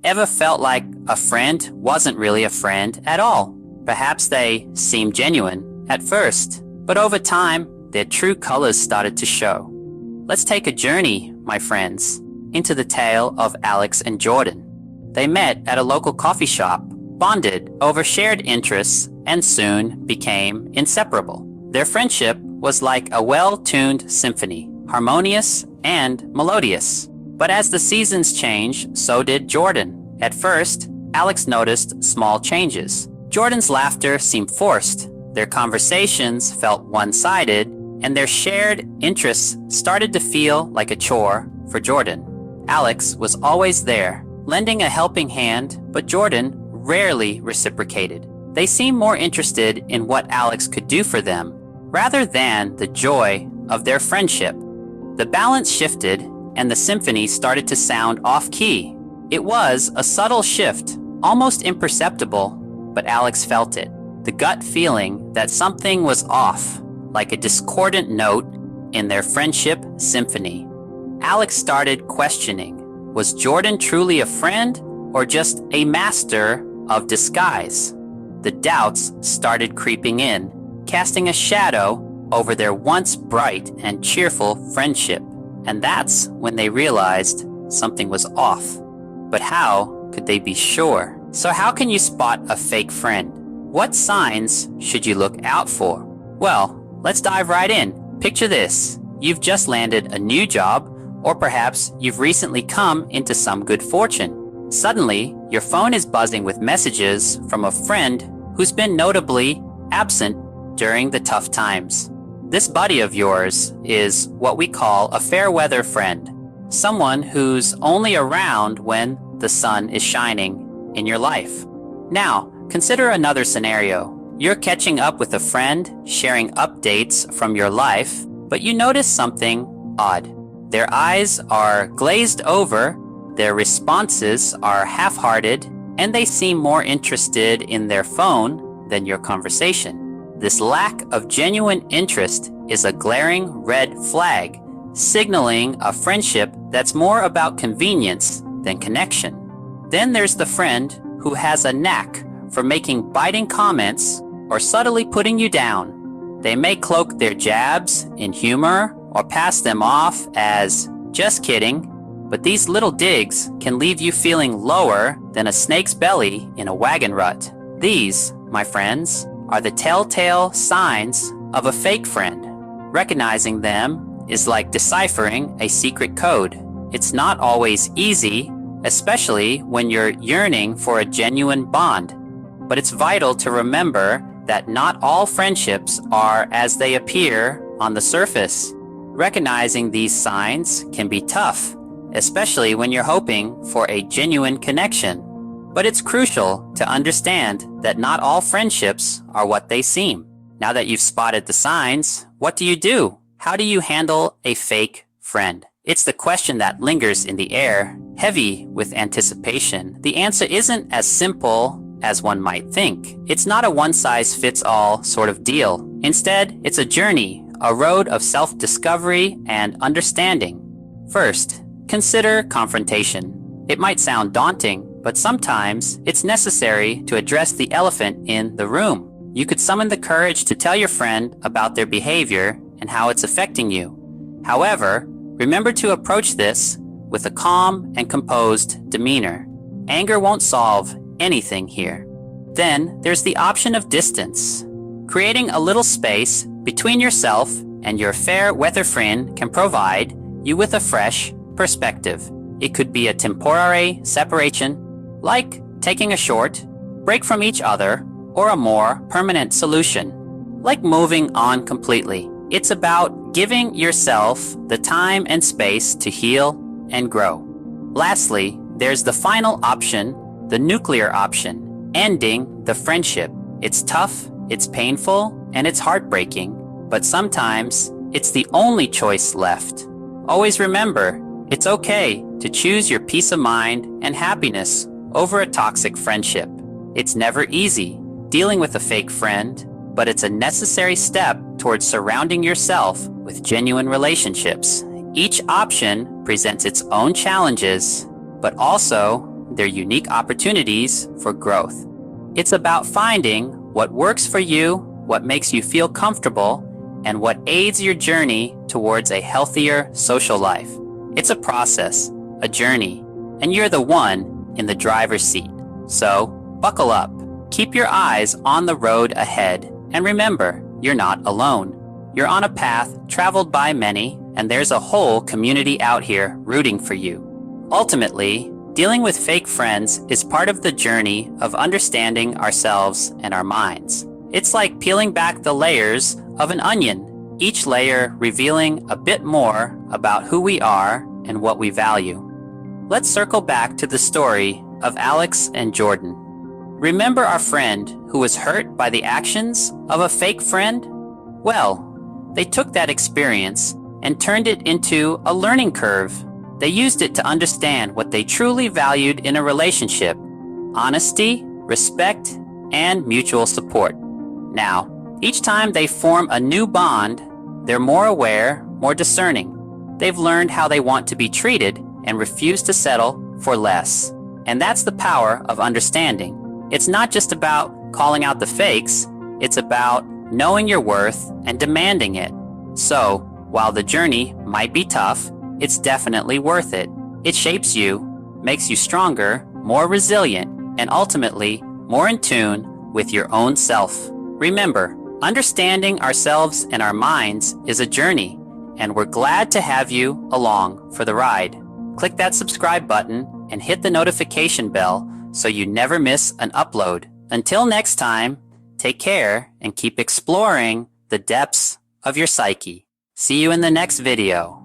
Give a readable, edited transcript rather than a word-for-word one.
Ever felt like a friend wasn't really a friend at all? Perhaps they seemed genuine at first, but over time, their true colors started to show. Let's take a journey, my friends, into the tale of Alex and Jordan. They met at a local coffee shop, bonded over shared interests, and soon became inseparable. Their friendship was like a well-tuned symphony, harmonious and melodious. But as the seasons changed, so did Jordan. At first, Alex noticed small changes. Jordan's laughter seemed forced, their conversations felt one-sided, and their shared interests started to feel like a chore for Jordan. Alex was always there, lending a helping hand, but Jordan rarely reciprocated. They seemed more interested in what Alex could do for them, rather than the joy of their friendship. The balance shifted, and the symphony started to sound off-key. It was a subtle shift, almost imperceptible, but Alex felt it. The gut feeling that something was off, like a discordant note in their friendship symphony. Alex started questioning, was Jordan truly a friend or just a master of disguise? The doubts started creeping in, casting a shadow over their once bright and cheerful friendship. And that's when they realized something was off. But how could they be sure? So how can you spot a fake friend? What signs should you look out for? Well, let's dive right in. Picture this. You've just landed a new job, or perhaps you've recently come into some good fortune. Suddenly, your phone is buzzing with messages from a friend who's been notably absent during the tough times. This buddy of yours is what we call a fair weather friend, someone who's only around when the sun is shining in your life. Now, consider another scenario. You're catching up with a friend, sharing updates from your life, but you notice something odd. Their eyes are glazed over, their responses are half-hearted, and they seem more interested in their phone than your conversation. This lack of genuine interest is a glaring red flag, signaling a friendship that's more about convenience than connection. Then there's the friend who has a knack for making biting comments or subtly putting you down. They may cloak their jabs in humor or pass them off as just kidding, but these little digs can leave you feeling lower than a snake's belly in a wagon rut. These, my friends, are the telltale signs of a fake friend. Recognizing them is like deciphering a secret code. It's not always easy, especially when you're yearning for a genuine bond. But it's vital to remember that not all friendships are as they appear on the surface. Recognizing these signs can be tough, especially when you're hoping for a genuine connection. But it's crucial to understand that not all friendships are what they seem. Now that you've spotted the signs, what do you do? How do you handle a fake friend? It's the question that lingers in the air, heavy with anticipation. The answer isn't as simple as one might think. It's not a one-size-fits-all sort of deal. Instead, it's a journey, a road of self-discovery and understanding. First, consider confrontation. It might sound daunting, but sometimes it's necessary to address the elephant in the room. You could summon the courage to tell your friend about their behavior and how it's affecting you. However, remember to approach this with a calm and composed demeanor. Anger won't solve anything here. Then there's the option of distance. Creating a little space between yourself and your fair weather friend can provide you with a fresh perspective. It could be a temporary separation, like taking a short break from each other, or a more permanent solution, like moving on completely. It's about giving yourself the time and space to heal and grow. Lastly, there's the final option, the nuclear option, ending the friendship. It's tough, it's painful, and it's heartbreaking, but sometimes it's the only choice left. Always remember, it's okay to choose your peace of mind and happiness over a toxic friendship. It's never easy dealing with a fake friend, but it's a necessary step towards surrounding yourself with genuine relationships. Each option presents its own challenges, but also their unique opportunities for growth. It's about finding what works for you, what makes you feel comfortable, and what aids your journey towards a healthier social life. It's a process, a journey, and you're the one in the driver's seat. So, buckle up, keep your eyes on the road ahead, and remember, you're not alone. You're on a path traveled by many, and there's a whole community out here rooting for you. Ultimately, dealing with fake friends is part of the journey of understanding ourselves and our minds. It's like peeling back the layers of an onion, each layer revealing a bit more about who we are and what we value. Let's circle back to the story of Alex and Jordan. Remember our friend who was hurt by the actions of a fake friend? Well, they took that experience and turned it into a learning curve. They used it to understand what they truly valued in a relationship: honesty, respect, and mutual support. Now, each time they form a new bond, they're more aware, more discerning. They've learned how they want to be treated and refuse to settle for less. And that's the power of understanding. It's not just about calling out the fakes, it's about knowing your worth and demanding it. So, while the journey might be tough, it's definitely worth it. It shapes you, makes you stronger, more resilient, and ultimately more in tune with your own self. Remember, understanding ourselves and our minds is a journey, and we're glad to have you along for the ride. Click that subscribe button and hit the notification bell so you never miss an upload. Until next time, take care and keep exploring the depths of your psyche. See you in the next video.